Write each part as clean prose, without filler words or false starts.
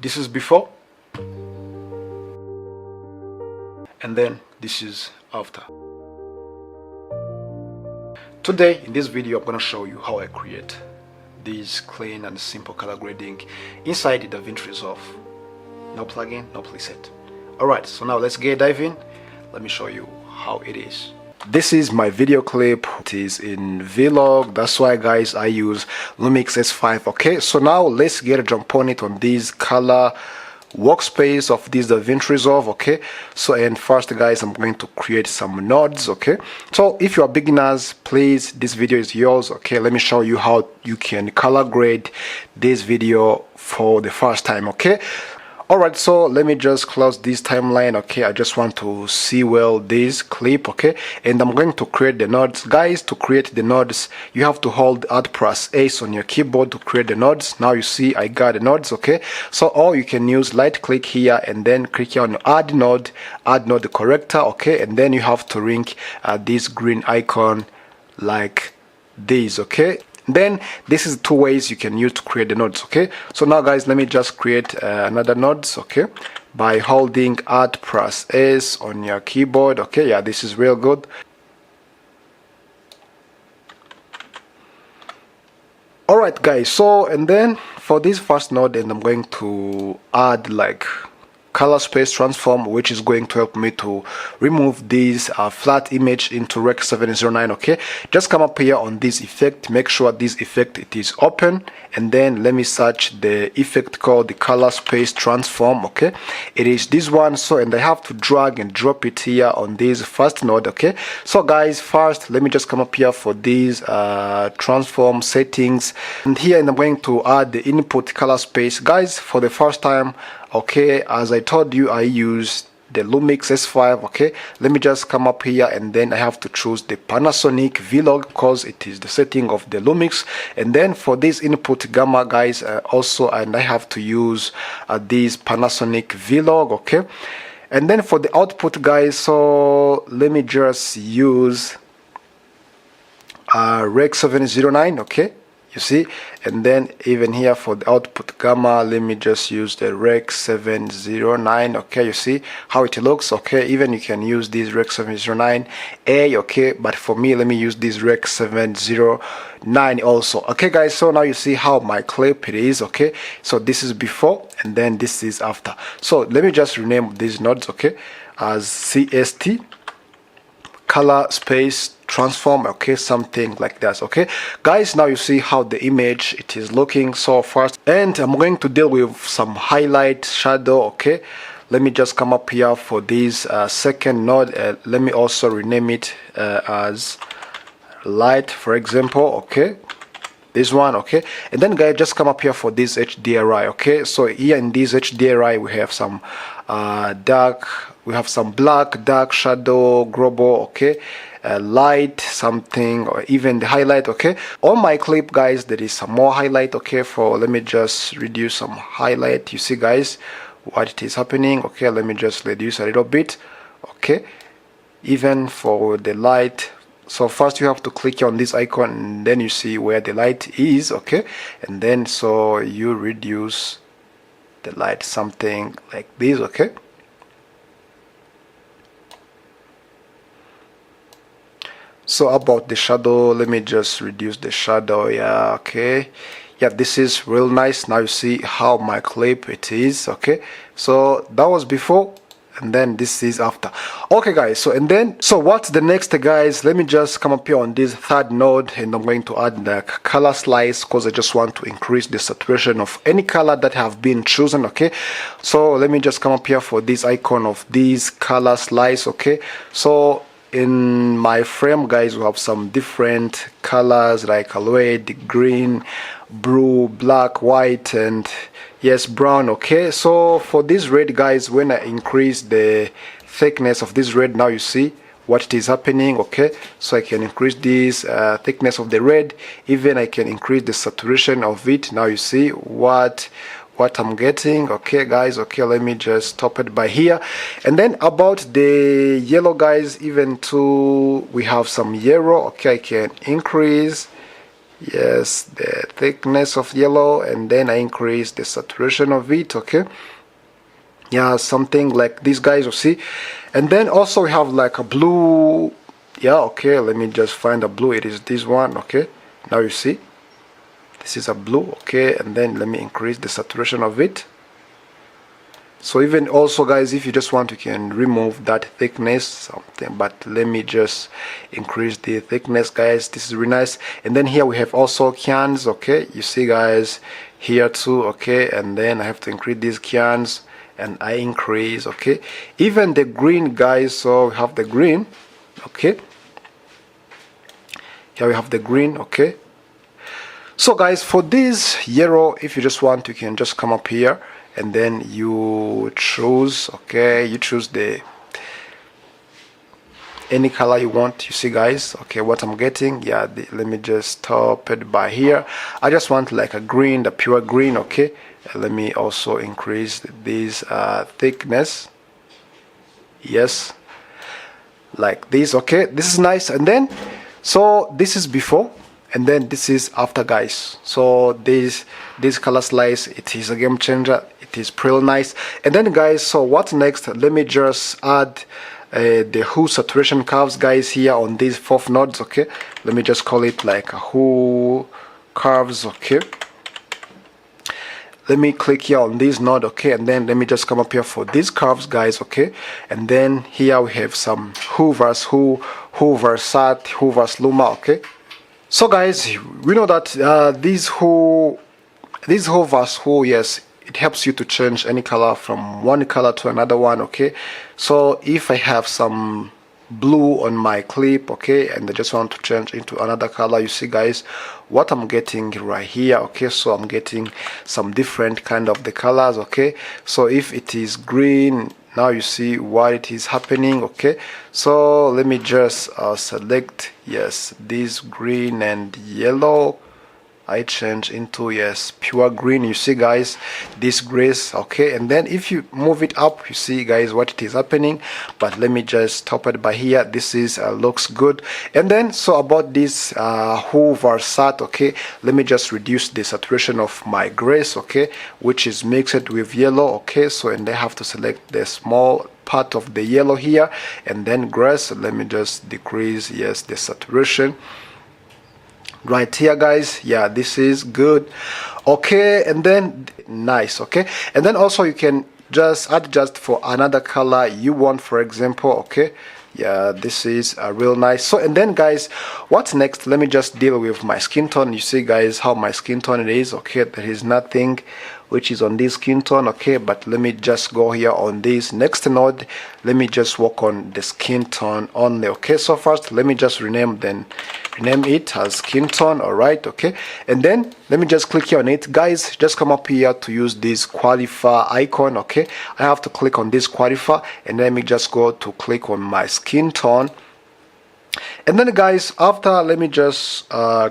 this is before, and then this is after. Today in this video I'm going to show you how I create this clean and simple color grading inside the DaVinci Resolve. No plugin, no preset. Alright, so now let's dive in. Let me show you how it is. This is my video clip. It is in Vlog. That's why, guys, I use Lumix S5. Okay, so now let's get a jump on it on this color workspace of this DaVinci Resolve. Okay, so and first, guys, I'm going to create some nodes. Okay, so if you are beginners, please, this video is yours. Okay, let me show you how you can color grade this video for the first time. Okay. Alright, so let me just close this timeline. Okay, I just want to see well this clip. Okay, and I'm going to create the nodes. Guys, to create the nodes, you have to hold Alt+S on your keyboard to create the nodes. Now you see I got the nodes. Okay, so or you can use right click here and then click here on add node corrector. Okay, and then you have to ring this green icon like this. Okay, then this is two ways you can use to create the nodes. Okay, so now, guys, let me just create another nodes. Okay, by holding Alt+S on your keyboard. Okay, yeah, this is real good. Alright, guys, so and then for this first node, and I'm going to add like color space transform, which is going to help me to remove this flat image into Rec 709. Okay, just come up here on this effect, make sure this effect it is open, and then let me search the effect called the color space transform. Okay, it is this one. So and I have to drag and drop it here on this first node. Okay, so guys, first let me just come up here for these transform settings, and here and I'm going to add the input color space. Guys, for the first time, okay, as I told you, I use the Lumix S5. Okay, let me just come up here and then I have to choose the Panasonic Vlog because it is the setting of the Lumix. And then for this input gamma, guys, also, and I have to use this Panasonic Vlog. Okay, and then for the output, guys, so let me just use Rec 709. Okay, you see, and then even here for the output gamma, let me just use the Rec 709. Okay, you see how it looks. Okay, even you can use this Rec 709A. Okay, but for me, let me use this Rec 709 also. Okay, guys, so now you see how my clip it is. Okay, so this is before and then this is after. So let me just rename these nodes, okay, as CST color space transform. Okay, something like that. Okay, guys, now you see how the image it is looking so fast, and I'm going to deal with some highlight shadow. Okay, let me just come up here for this second node. Let me also rename it as light, for example. Okay, this one. Okay, and then, guys, just come up here for this HDRI. Okay, so here in this HDRI we have some dark, we have some black, dark shadow, global. Okay, light, something, or even the highlight. Okay, on my clip, guys, there is some more highlight. Okay, for let me just reduce some highlight. You see, guys, what it is happening. Okay, let me just reduce a little bit. Okay, even for the light, so first you have to click on this icon and then you see where the light is. Okay, and then so you reduce the light, something like this. Okay, so about the shadow, let me just reduce the shadow. Yeah, okay, yeah, this is real nice. Now you see how my clip it is. Okay, so that was before and then this is after. Okay, guys, so and then so what's the next, guys? Let me just come up here on this third node and I'm going to add the color slice because I just want to increase the saturation of any color that have been chosen. Okay, so let me just come up here for this icon of this color slice. Okay, so in my frame, guys, we have some different colors like red, green, blue, black, white, and yes, brown. Okay, so for this red, guys, when I increase the thickness of this red, now you see what is happening. Okay, so I can increase this thickness of the red, even I can increase the saturation of it. Now you see what I'm getting. Okay, guys, okay, let me just stop it by here. And then about the yellow, guys, even too, we have some yellow. Okay, I can increase yes, the thickness of yellow, and then I increase the saturation of it. Okay, yeah, something like this, guys, you see. And then also we have like a blue. Yeah, okay, let me just find a blue. It is this one. Okay, now you see this is a blue. Okay, and then let me increase the saturation of it. So even also, guys, if you just want, you can remove that thickness something, but let me just increase the thickness, guys. This is really nice. And then here we have also cans. Okay, you see, guys, here too. Okay, and then I have to increase these cans, and I increase. Okay, even the green, guys. So we have the green. Okay, here we have the green. Okay, so guys, for this yellow, if you just want, you can just come up here and then you choose. Okay, you choose the any color you want. You see, guys, okay, what I'm getting. Yeah, let me just stop it by here. I just want like a green, the pure green. Okay, let me also increase this thickness. Yes, like this. Okay, this is nice. And then so this is before, and then this is after, guys. So this color slice, it is a game changer. It is pretty nice. And then, guys, so what next? Let me just add the hue saturation curves, guys, here on these 4 nodes. Okay, let me just call it like a hue curves. Okay, let me click here on this node. Okay, and then let me just come up here for these curves, guys. Okay, and then here we have some hue versus hue, hue versus sat, hue versus luma. Okay, so guys, we know that this hue versus hue, yes, it helps you to change any color from one color to another one. Okay, so if I have some blue on my clip, okay, and I just want to change into another color, you see, guys, what I'm getting right here. Okay, so I'm getting some different kind of the colors. Okay, so if it is green, now you see what it is happening. Okay, so let me just select, yes, this green and yellow. I change into, yes, pure green. You see, guys, this grace. Okay, and then if you move it up, you see, guys, what it is happening. But let me just stop it by here. This is looks good. And then so about this hue versus sat. Okay, let me just reduce the saturation of my grace. Okay, which is mixed with yellow. Okay, so and I have to select the small part of the yellow here, and then grace. Let me just decrease, yes, the saturation right here, guys. Yeah, this is good. Okay, and then nice. Okay, and then also you can just adjust for another color you want, for example. Okay, yeah, this is real nice. So and then, guys, what's next? Let me just deal with my skin tone. You see, guys, how my skin tone it is. Okay, there is nothing which is on this skin tone. Okay, but let me just go here on this next node. Let me just work on the skin tone only. Okay, so first let me just rename it as skin tone. All right, okay, and then let me just click here on it, guys. Just come up here to use this qualify icon. Okay, I have to click on this qualify, and let me just go to click on my skin tone. And then, guys, after, let me just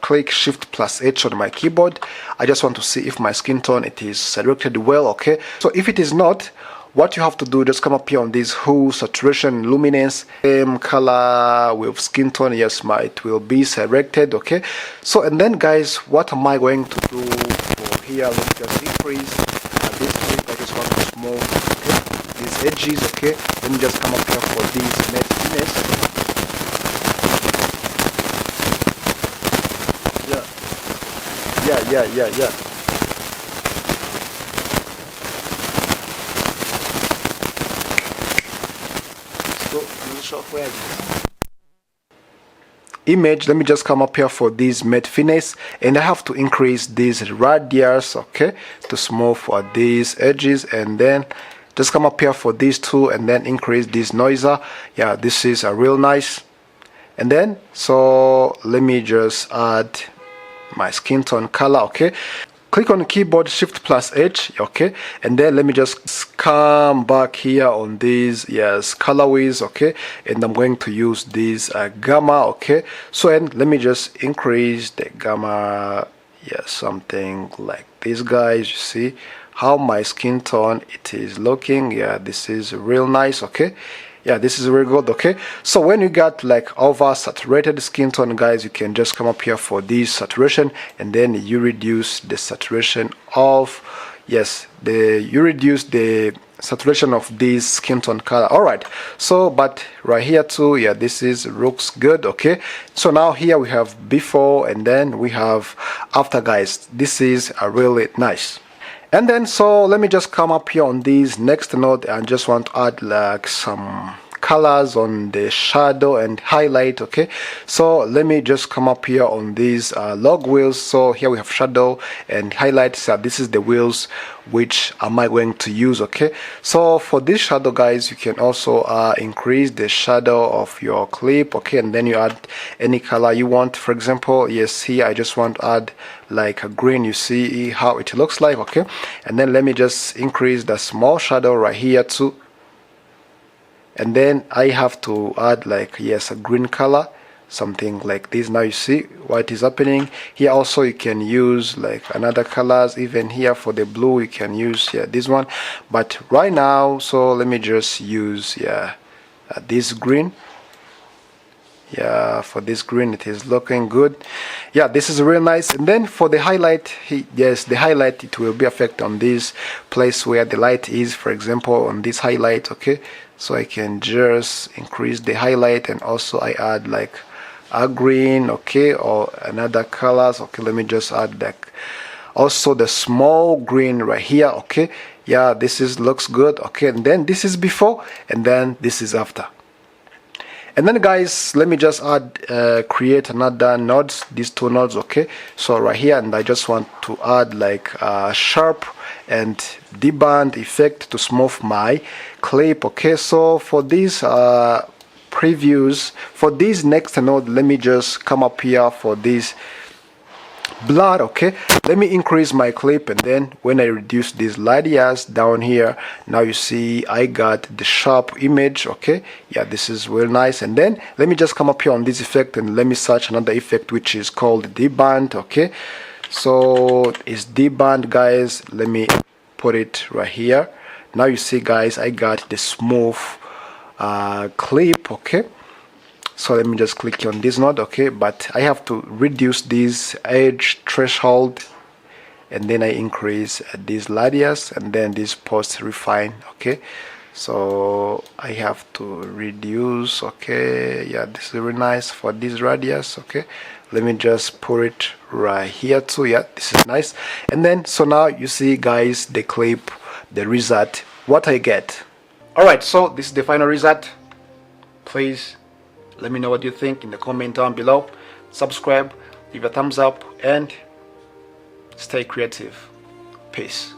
click Shift plus H on my keyboard. I just want to see if my skin tone it is selected well. Okay, so if it is not, what you have to do, just come up here on this hue, saturation, luminance, same color with skin tone. Yes, it will be selected. Okay, so and then, guys, what am I going to do for here? Let me just increase this clip. I just want to smooth, okay, these edges. Okay, let me just come up here for this matte finish. Yeah. Image, let me just come up here for this matte finish, and I have to increase this radius, okay, to smooth for these edges, and then just come up here for these two, and then increase this noiser. Yeah, this is a real nice. And then so let me just add my skin tone color. Okay, click on the keyboard, Shift plus H. Okay, and then let me just come back here on these, yes, colorways. Okay, and I'm going to use this gamma. Okay, so and let me just increase the gamma, yes, something like this, guys. You see how my skin tone it is looking. Yeah, this is real nice. Okay, Yeah, this is very good. Okay, so when you got like over saturated skin tone, guys, you can just come up here for this saturation, and then you reduce the saturation of, yes, you reduce the saturation of this skin tone color. All right, so but right here too, yeah, this is looks good. Okay, so now here we have before and then we have after, guys. This is a really nice. And then so let me just come up here on this next node and just want to add like some colors on the shadow and highlight. Okay, so let me just come up here on these log wheels. So here we have shadow and highlight. So this is the wheels which am I going to use. Okay, so for this shadow, guys, you can also increase the shadow of your clip. Okay, and then you add any color you want. For example, yes, here I just want to add like a green. You see how it looks like. Okay, and then let me just increase the small shadow right here too, and then I have to add like, yes, a green color, something like this. Now you see what is happening here. Also you can use like another colors, even here for the blue you can use, yeah, this one, but right now, so let me just use, yeah, this green. Yeah, for this green it is looking good. Yeah, this is really nice. And then for the highlight, yes, the highlight, it will be affect on this place where the light is, for example on this highlight. Okay, so I can just increase the highlight, and also I add like a green, okay, or another colors. Okay, let me just add like also the small green right here. Okay, yeah, this is looks good. Okay, and then this is before and then this is after. And then, guys, let me just add create another nodes, these two nodes. Okay, so right here, and I just want to add like sharp and deband effect to smooth my clip. Okay, so for these previews, for this next node, let me just come up here for this blur. Okay, let me increase my clip, and then when I reduce these layers down here, now you see I got the sharp image. Okay, yeah, this is real nice. And then let me just come up here on this effect and let me search another effect which is called deband. Okay, so it's deband, guys. Let me put it right here. Now you see, guys, I got the smooth clip. Okay, so let me just click on this node. Okay, but I have to reduce this edge threshold, and then I increase these layers, and then this post refine. Okay, so I have to reduce. Okay, yeah, this is really nice for this radius. Okay, let me just put it right here too. Yeah, this is nice. And then so now you see, guys, the clip, the result, what I get. All right, so this is the final result. Please let me know what you think in the comment down below. Subscribe, leave a thumbs up, and stay creative. Peace.